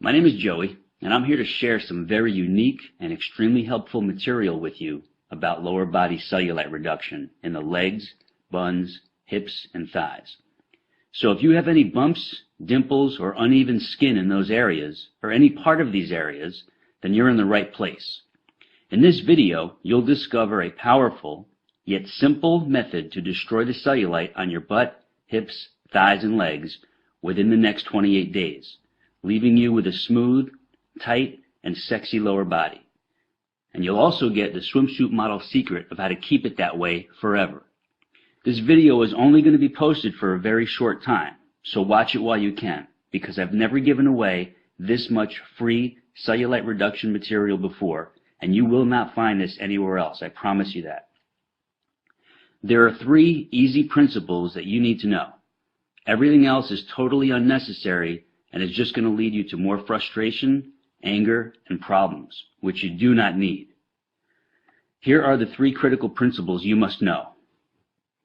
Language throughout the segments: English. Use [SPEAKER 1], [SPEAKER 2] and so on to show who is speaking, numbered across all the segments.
[SPEAKER 1] My name is Joey, and I'm here to share some very unique and extremely helpful material with you about lower body cellulite reduction in the legs, buns, hips, and thighs. So if you have any bumps, dimples, or uneven skin in those areas, or any part of these areas, then you're in the right place. In this video, you'll discover a powerful, yet simple method to destroy the cellulite on your butt, hips, thighs, and legs within the next 28 days. Leaving you with a smooth, tight, and sexy lower body. And you'll also get the swimsuit model secret of how to keep it that way forever. This video is only going to be posted for a very short time, so watch it while you can, because I've never given away this much free cellulite reduction material before, and you will not find this anywhere else, I promise you that. There are 3 easy principles that you need to know. Everything else is totally unnecessary and is just going to lead you to more frustration, anger, and problems, which you do not need. Here are the 3 critical principles you must know.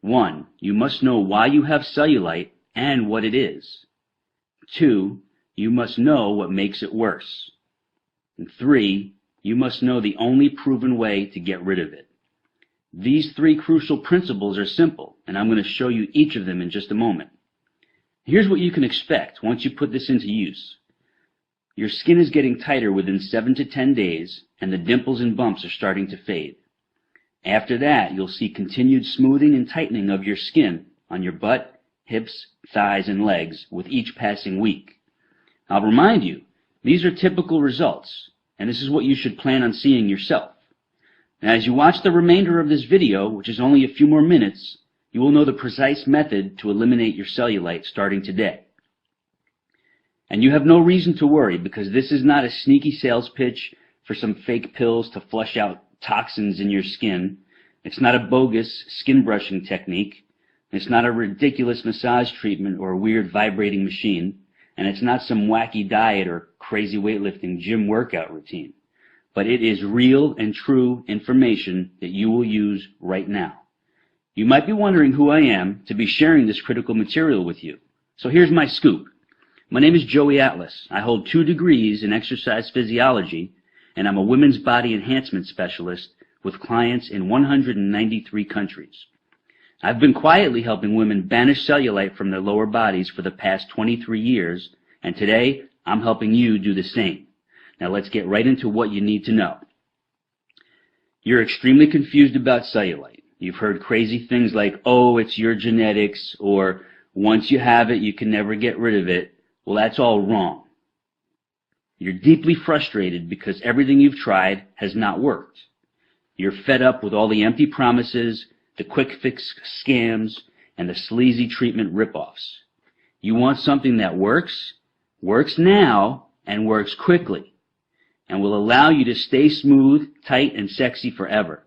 [SPEAKER 1] 1. You must know why you have cellulite and what it is. 2. You must know what makes it worse. And 3. You must know the only proven way to get rid of it. These 3 crucial principles are simple, and I'm going to show you each of them in just a moment. Here's what you can expect once you put this into use. Your skin is getting tighter within 7 to 10 days, and the dimples and bumps are starting to fade. After that, you'll see continued smoothing and tightening of your skin on your butt, hips, thighs, and legs with each passing week. I'll remind you, these are typical results, and this is what you should plan on seeing yourself. Now, as you watch the remainder of this video, which is only a few more minutes, you will know the precise method to eliminate your cellulite starting today. And you have no reason to worry, because this is not a sneaky sales pitch for some fake pills to flush out toxins in your skin. It's not a bogus skin brushing technique. It's not a ridiculous massage treatment or a weird vibrating machine. And it's not some wacky diet or crazy weightlifting gym workout routine. But it is real and true information that you will use right now. You might be wondering who I am to be sharing this critical material with you. So here's my scoop. My name is Joey Atlas. I hold 2 degrees in exercise physiology, and I'm a women's body enhancement specialist with clients in 193 countries. I've been quietly helping women banish cellulite from their lower bodies for the past 23 years, and today I'm helping you do the same. Now let's get right into what you need to know. You're extremely confused about cellulite. You've heard crazy things like, oh, it's your genetics, or once you have it, you can never get rid of it. Well, that's all wrong. You're deeply frustrated because everything you've tried has not worked. You're fed up with all the empty promises, the quick fix scams, and the sleazy treatment ripoffs. You want something that works now, and works quickly, and will allow you to stay smooth, tight, and sexy forever.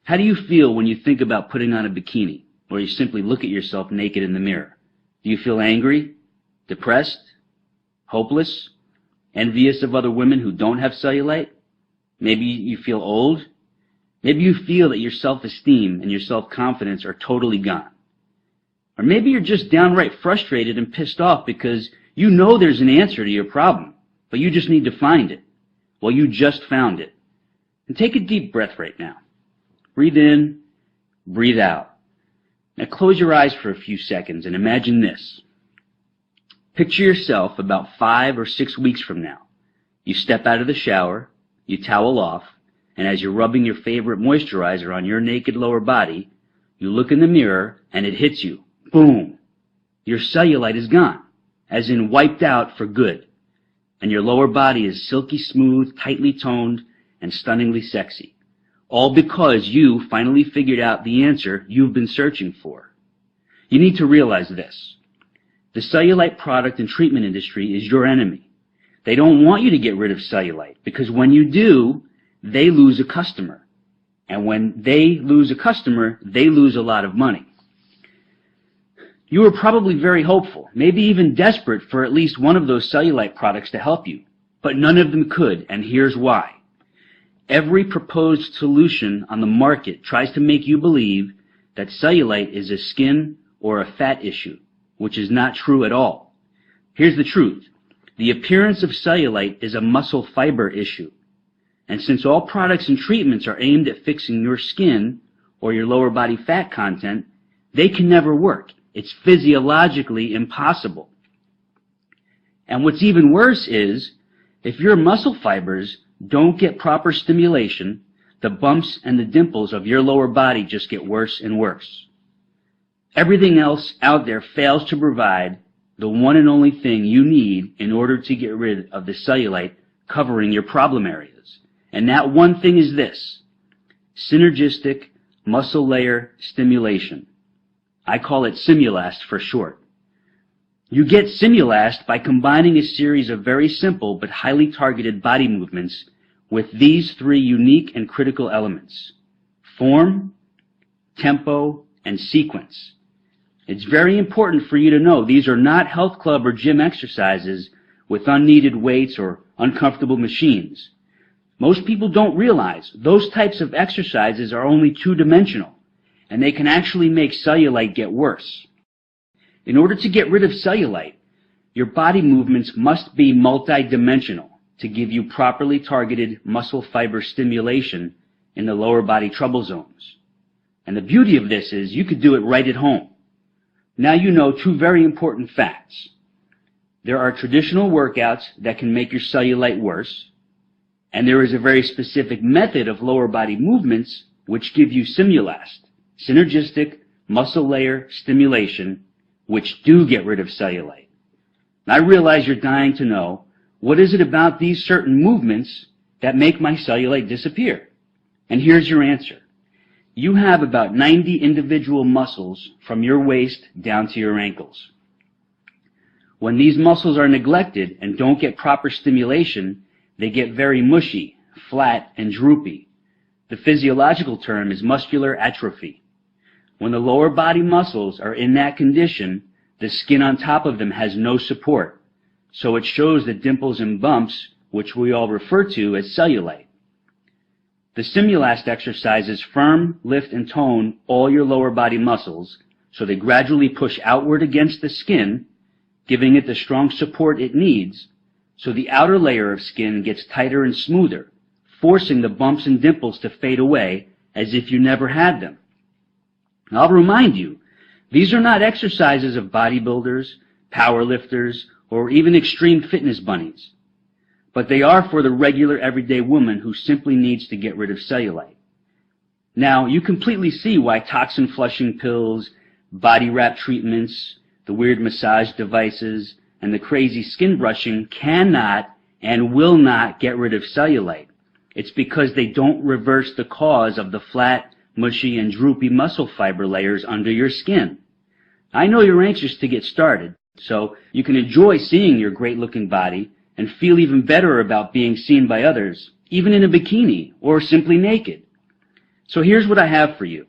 [SPEAKER 1] How do you feel when you think about putting on a bikini, or you simply look at yourself naked in the mirror? Do you feel angry, depressed, hopeless, envious of other women who don't have cellulite? Maybe you feel old. Maybe you feel that your self-esteem and your self-confidence are totally gone. Or maybe you're just downright frustrated and pissed off because you know there's an answer to your problem, but you just need to find it. Well, you just found it. And take a deep breath right now. Breathe in, breathe out. Now close your eyes for a few seconds and imagine this. Picture yourself about 5 or 6 weeks from now. You step out of the shower, you towel off, and as you're rubbing your favorite moisturizer on your naked lower body, you look in the mirror and it hits you. Boom! Your cellulite is gone, as in wiped out for good. And your lower body is silky smooth, tightly toned, and stunningly sexy. All because you finally figured out the answer you've been searching for. You need to realize this. The cellulite product and treatment industry is your enemy. They don't want you to get rid of cellulite, because when you do, they lose a customer. And when they lose a customer, they lose a lot of money. You were probably very hopeful, maybe even desperate for at least one of those cellulite products to help you, but none of them could, and here's why. Every proposed solution on the market tries to make you believe that cellulite is a skin or a fat issue, which is not true at all. Here's the truth. The appearance of cellulite is a muscle fiber issue. And since all products and treatments are aimed at fixing your skin or your lower body fat content, they can never work. It's physiologically impossible. And what's even worse is, if your muscle fibers don't get proper stimulation, the bumps and the dimples of your lower body just get worse and worse. Everything else out there fails to provide the one and only thing you need in order to get rid of the cellulite covering your problem areas. And that one thing is this: synergistic muscle layer stimulation. I call it Simulast for short. You get Simulast by combining a series of very simple but highly targeted body movements with these three unique and critical elements: form, tempo, and sequence. It's very important for you to know these are not health club or gym exercises with unneeded weights or uncomfortable machines. Most people don't realize those types of exercises are only two-dimensional, and they can actually make cellulite get worse. In order to get rid of cellulite, your body movements must be multidimensional to give you properly targeted muscle fiber stimulation in the lower body trouble zones. And the beauty of this is you could do it right at home. Now you know two very important facts. There are traditional workouts that can make your cellulite worse, and there is a very specific method of lower body movements which give you Simulast, synergistic muscle layer stimulation, which do get rid of cellulite. And I realize you're dying to know, what is it about these certain movements that make my cellulite disappear? And here's your answer. You have about 90 individual muscles from your waist down to your ankles. When these muscles are neglected and don't get proper stimulation, they get very mushy, flat, and droopy. The physiological term is muscular atrophy. When the lower body muscles are in that condition, the skin on top of them has no support, so it shows the dimples and bumps, which we all refer to as cellulite. The Simulast exercises firm, lift, and tone all your lower body muscles, so they gradually push outward against the skin, giving it the strong support it needs, so the outer layer of skin gets tighter and smoother, forcing the bumps and dimples to fade away as if you never had them. I'll remind you, these are not exercises of bodybuilders, powerlifters, or even extreme fitness bunnies, but they are for the regular everyday woman who simply needs to get rid of cellulite. Now, you completely see why toxin flushing pills, body wrap treatments, the weird massage devices, and the crazy skin brushing cannot and will not get rid of cellulite. It's because they don't reverse the cause of the flat, mushy, and droopy muscle fiber layers under your skin. I know you're anxious to get started, so you can enjoy seeing your great-looking body and feel even better about being seen by others, even in a bikini or simply naked. So here's what I have for you: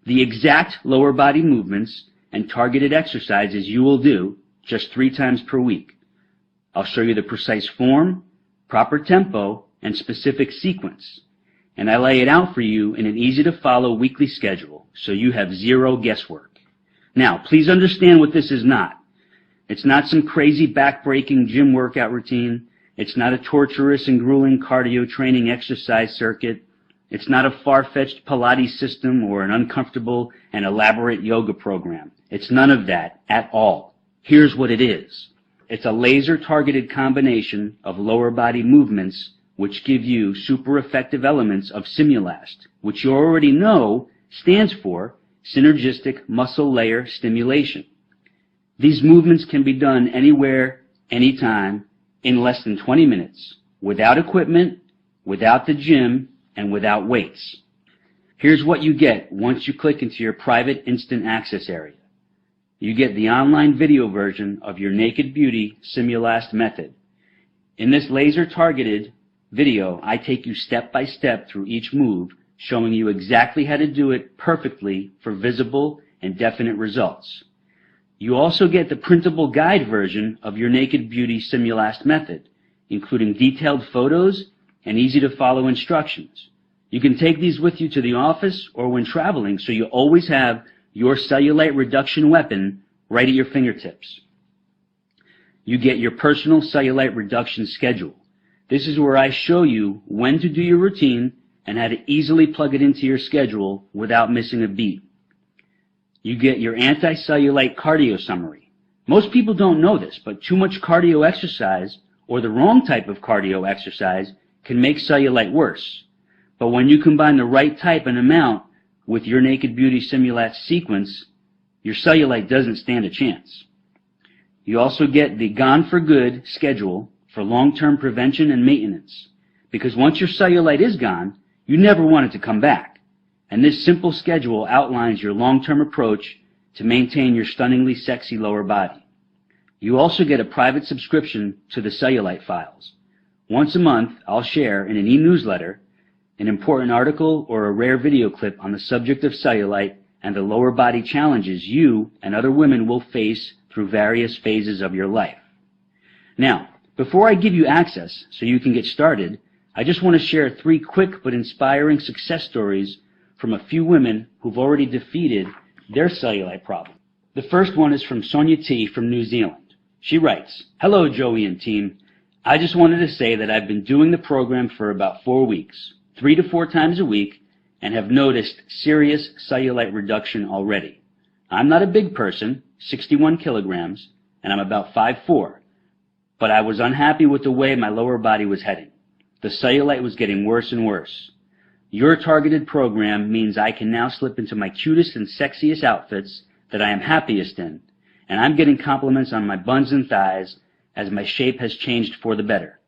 [SPEAKER 1] the exact lower body movements and targeted exercises you will do just 3 times per week. I'll show you the precise form, proper tempo, and specific sequence. And I lay it out for you in an easy-to-follow weekly schedule, so you have zero guesswork. Now, please understand what this is not. It's not some crazy back-breaking gym workout routine. It's not a torturous and grueling cardio training exercise circuit. It's not a far-fetched Pilates system or an uncomfortable and elaborate yoga program. It's none of that at all. Here's what it is. It's a laser-targeted combination of lower body movements which give you super effective elements of Simulast, which you already know stands for synergistic muscle layer stimulation. These movements can be done anywhere, anytime, in less than 20 minutes, without equipment, without the gym, and without weights. Here's what you get once you click into your private instant access area. You get the online video version of your Naked Beauty Simulast method. In this laser-targeted video, I take you step by step through each move, showing you exactly how to do it perfectly for visible and definite results. You also get the printable guide version of your Naked Beauty Simulast method, including detailed photos and easy-to-follow instructions. You can take these with you to the office or when traveling, so you always have your cellulite reduction weapon right at your fingertips. You get your personal cellulite reduction schedule. This is where I show you when to do your routine and how to easily plug it into your schedule without missing a beat. You get your anti-cellulite cardio summary. Most people don't know this, but too much cardio exercise or the wrong type of cardio exercise can make cellulite worse. But when you combine the right type and amount with your Naked Beauty Simulat sequence, your cellulite doesn't stand a chance. You also get the Gone for Good schedule for long-term prevention and maintenance, because once your cellulite is gone, you never want it to come back. And this simple schedule outlines your long-term approach to maintain your stunningly sexy lower body. You also get a private subscription to the Cellulite files. Once a month, I'll share in an e-newsletter an important article or a rare video clip on the subject of cellulite and the lower body challenges you and other women will face through various phases of your life. Now, before I give you access so you can get started, I just want to share 3 quick but inspiring success stories from a few women who've already defeated their cellulite problem. The first one is from Sonia T. from New Zealand. She writes, "Hello, Joey and team. I just wanted to say that I've been doing the program for about 4 weeks, 3 to 4 times a week, and have noticed serious cellulite reduction already. I'm not a big person, 61 kilograms, and I'm about 5'4", but I was unhappy with the way my lower body was heading. The cellulite was getting worse and worse. Your targeted program means I can now slip into my cutest and sexiest outfits that I am happiest in, and I'm getting compliments on my buns and thighs as my shape has changed for the better.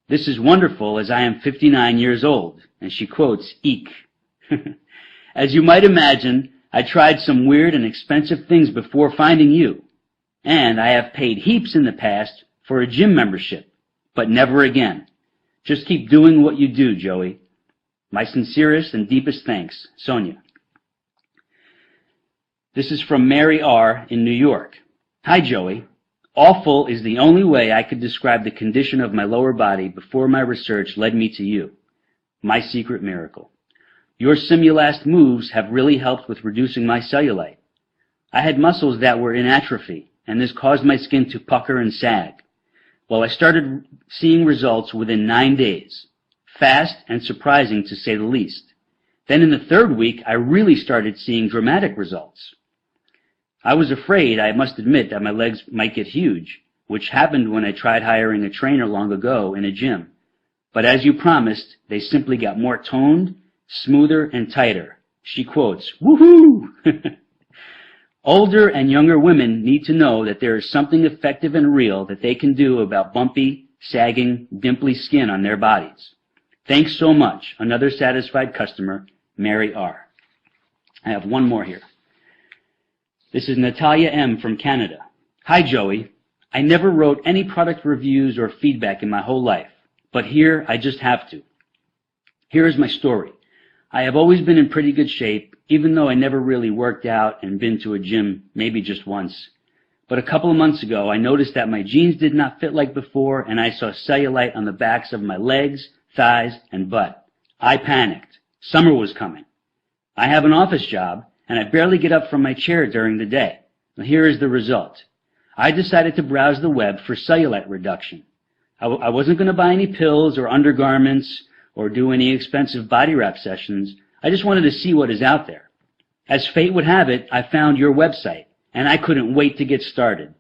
[SPEAKER 1] This is wonderful as I am 59 years old," and she quotes, "Eek." As you might imagine, I tried some weird and expensive things before finding you, and I have paid heaps in the past for a gym membership, but never again. Just keep doing what you do, Joey. My sincerest and deepest thanks, Sonia. This is from Mary R. in New York. "Hi, Joey. Awful is the only way I could describe the condition of my lower body before my research led me to you. My secret miracle. Your Simulast moves have really helped with reducing my cellulite. I had muscles that were in atrophy, and this caused my skin to pucker and sag. Well, I started seeing results within 9 days. Fast and surprising, to say the least. Then in the 3rd week, I really started seeing dramatic results. I was afraid, I must admit, that my legs might get huge, which happened when I tried hiring a trainer long ago in a gym. But as you promised, they simply got more toned, smoother, and tighter." She quotes, "Woohoo!" Older and younger women need to know that there is something effective and real that they can do about bumpy, sagging, dimply skin on their bodies. Thanks so much. Another satisfied customer, Mary R. I have one more here. This is Natalia M. from Canada. "Hi, Joey. I never wrote any product reviews or feedback in my whole life, but here I just have to. Here is my story. I have always been in pretty good shape, even though I never really worked out and been to a gym maybe just once. But a couple of months ago, I noticed that my jeans did not fit like before, and I saw cellulite on the backs of my legs, thighs, and butt. I panicked. Summer was coming. I have an office job, and I barely get up from my chair during the day. Now, here is the result. I decided to browse the web for cellulite reduction. I wasn't going to buy any pills or undergarments or do any expensive body wrap sessions. I just wanted to see what is out there. As fate would have it, I found your website, and I couldn't wait to get started.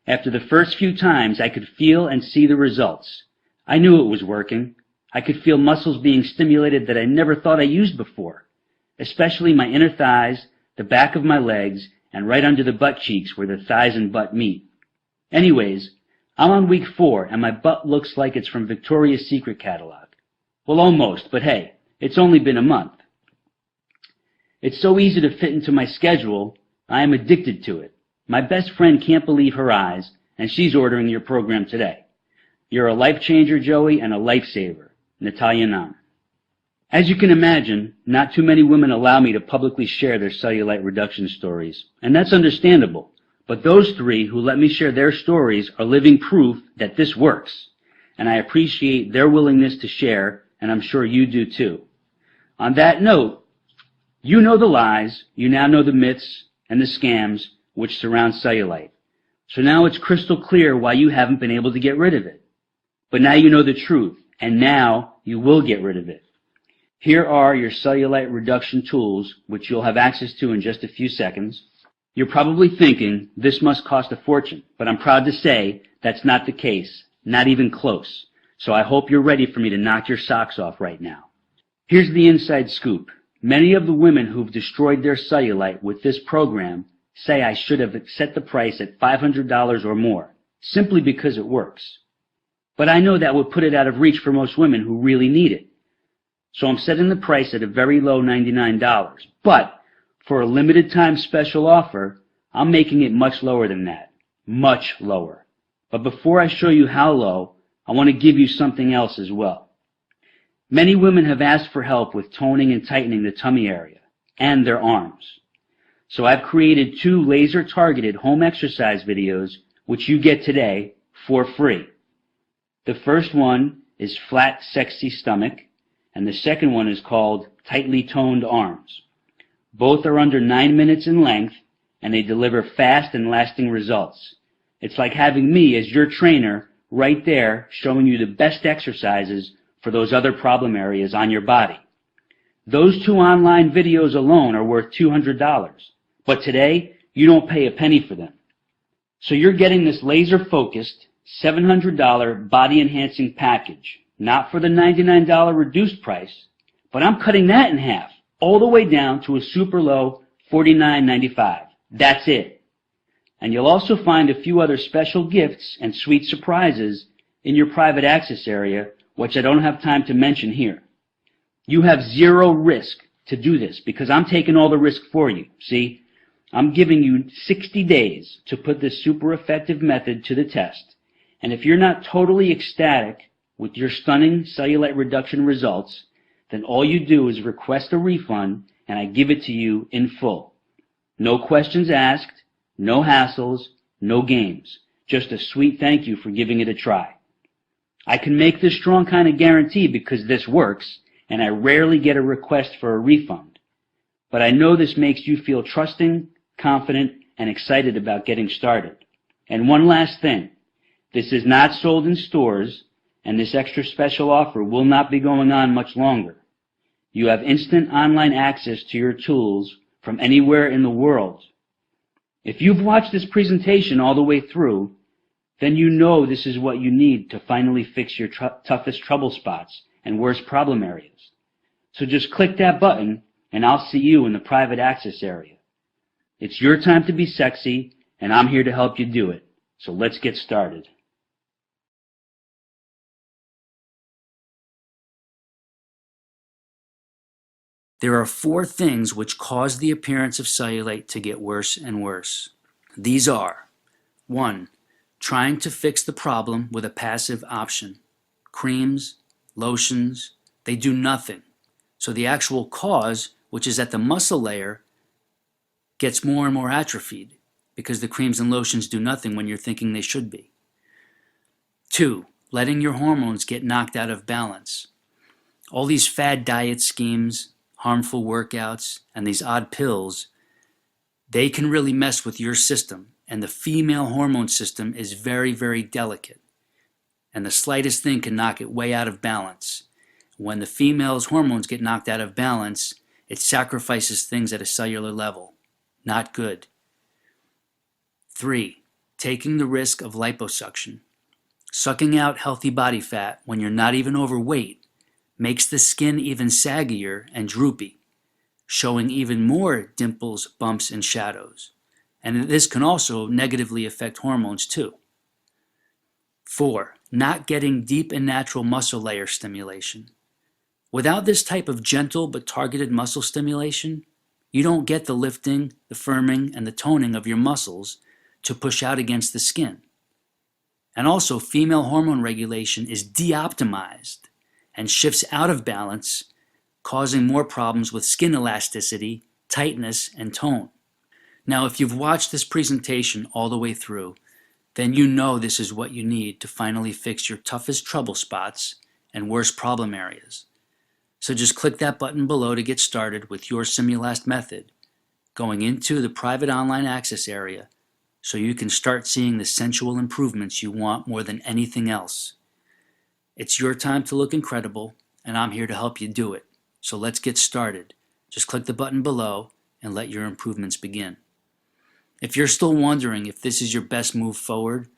[SPEAKER 1] After the first few times, I could feel and see the results. I knew it was working. I could feel muscles being stimulated that I never thought I used before, especially my inner thighs, the back of my legs, and right under the butt cheeks where the thighs and butt meet. Anyways, I'm on week 4, and my butt looks like it's from Victoria's Secret catalog. Well, almost, but hey, it's only been a month. It's so easy to fit into my schedule, I am addicted to it. My best friend can't believe her eyes, and she's ordering your program today. You're a life changer, Joey, and a lifesaver. Natalia Nam. As you can imagine, not too many women allow me to publicly share their cellulite reduction stories, and that's understandable. But those 3 who let me share their stories are living proof that this works, and I appreciate their willingness to share, and I'm sure you do too. On that note, you know the lies, you now know the myths and the scams which surround cellulite. So now it's crystal clear why you haven't been able to get rid of it. But now you know the truth, and now you will get rid of it. Here are your cellulite reduction tools, which you'll have access to in just a few seconds. You're probably thinking, this must cost a fortune, but I'm proud to say that's not the case, not even close. So I hope you're ready for me to knock your socks off right now. Here's the inside scoop. Many of the women who've destroyed their cellulite with this program say I should have set the price at $500 or more, simply because it works. But I know that would put it out of reach for most women who really need it. So I'm setting the price at a very low $99. But for a limited time special offer, I'm making it much lower than that. Much lower. But before I show you how low, I want to give you something else as well. Many women have asked for help with toning and tightening the tummy area and their arms. So I've created 2 laser-targeted home exercise videos which you get today for free. The first one is Flat Sexy Stomach, and the second one is called Tightly Toned Arms. Both are under 9 minutes in length, and they deliver fast and lasting results. It's like having me as your trainer right there showing you the best exercises for those other problem areas on your body. Those 2 online videos alone are worth $200, but today you don't pay a penny for them. So you're getting this laser-focused $700 body-enhancing package, not for the $99 reduced price, but I'm cutting that in half, all the way down to a super low $49.95. That's it. And you'll also find a few other special gifts and sweet surprises in your private access area, which I don't have time to mention here. You have zero risk to do this because I'm taking all the risk for you. See, I'm giving you 60 days to put this super effective method to the test. And if you're not totally ecstatic with your stunning cellulite reduction results, then all you do is request a refund and I give it to you in full. No questions asked, no hassles, no games. Just a sweet thank you for giving it a try. I can make this strong kind of guarantee because this works, and I rarely get a request for a refund. But I know this makes you feel trusting, confident, and excited about getting started. And one last thing. This is not sold in stores, and this extra special offer will not be going on much longer. You have instant online access to your tools from anywhere in the world. If you've watched this presentation all the way through, then you know this is what you need to finally fix your toughest trouble spots and worst problem areas. So just click that button and I'll see you in the private access area. It's your time to be sexy and I'm here to help you do it. So let's get started. There are 4 things which cause the appearance of cellulite to get worse and worse. These are: 1. Trying to fix the problem with a passive option. Creams, lotions, they do nothing. So the actual cause, which is at the muscle layer, gets more and more atrophied because the creams and lotions do nothing when you're thinking they should be. 2. Letting your hormones get knocked out of balance. All these fad diet schemes, harmful workouts, and these odd pills, they can really mess with your system. And the female hormone system is very, very delicate. And the slightest thing can knock it way out of balance. When the female's hormones get knocked out of balance, it sacrifices things at a cellular level. Not good. 3. Taking the risk of liposuction. Sucking out healthy body fat when you're not even overweight makes the skin even saggier and droopy, showing even more dimples, bumps, and shadows. And this can also negatively affect hormones too. 4. Not getting deep and natural muscle layer stimulation. Without this type of gentle but targeted muscle stimulation, you don't get the lifting, the firming, and the toning of your muscles to push out against the skin. And also, female hormone regulation is de-optimized and shifts out of balance, causing more problems with skin elasticity, tightness, and tone. Now, if you've watched this presentation all the way through, then you know this is what you need to finally fix your toughest trouble spots and worst problem areas. So just click that button below to get started with your Simulast method, going into the private online access area,
[SPEAKER 2] so you can start seeing the sensual improvements you want more than anything else. It's your time to look incredible, and I'm here to help you do it. So let's get started. Just click the button below and let your improvements begin. If you're still wondering if this is your best move forward,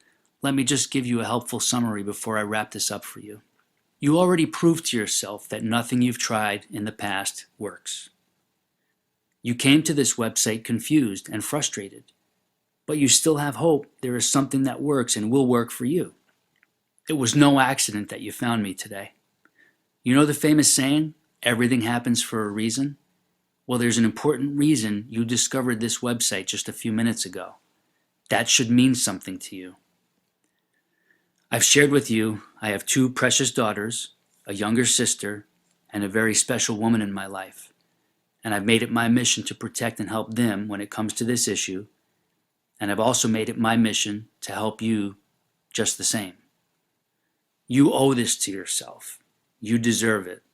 [SPEAKER 2] let me just give you a helpful summary before I wrap this up for you. You already proved to yourself that nothing you've tried in the past works. You came to this website confused and frustrated, but you still have hope there is something that works and will work for you. It was no accident that you found me today. You know the famous saying, everything happens for a reason? Well, there's an important reason you discovered this website just a few minutes ago. That should mean something to you. I've shared with you I have 2 precious daughters, a younger sister, and a very special woman in my life. And I've made it my mission to protect and help them when it comes to this issue. And I've also made it my mission to help you just the same. You owe this to yourself. You deserve it.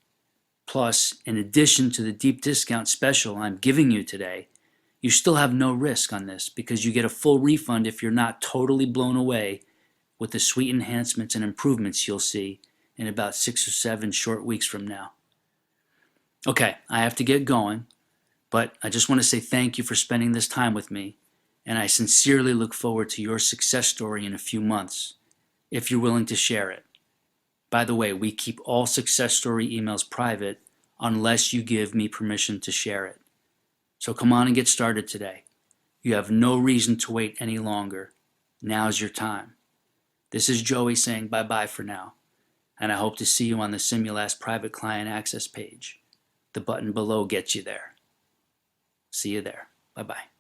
[SPEAKER 2] Plus, in addition to the deep discount special I'm giving you today, you still have no risk on this because you get a full refund if you're not totally blown away with the sweet enhancements and improvements you'll see in about 6 or 7 short weeks from now. Okay, I have to get going, but I just want to say thank you for spending this time with me, and I sincerely look forward to your success story in a few months, if you're willing to share it. By the way, we keep all success story emails private unless you give me permission to share it. So come on and get started today. You have no reason to wait any longer. Now's your time. This is Joey saying bye-bye for now, and I hope to see you on the Simulast private client access page. The button below gets you there. See you there. Bye-bye.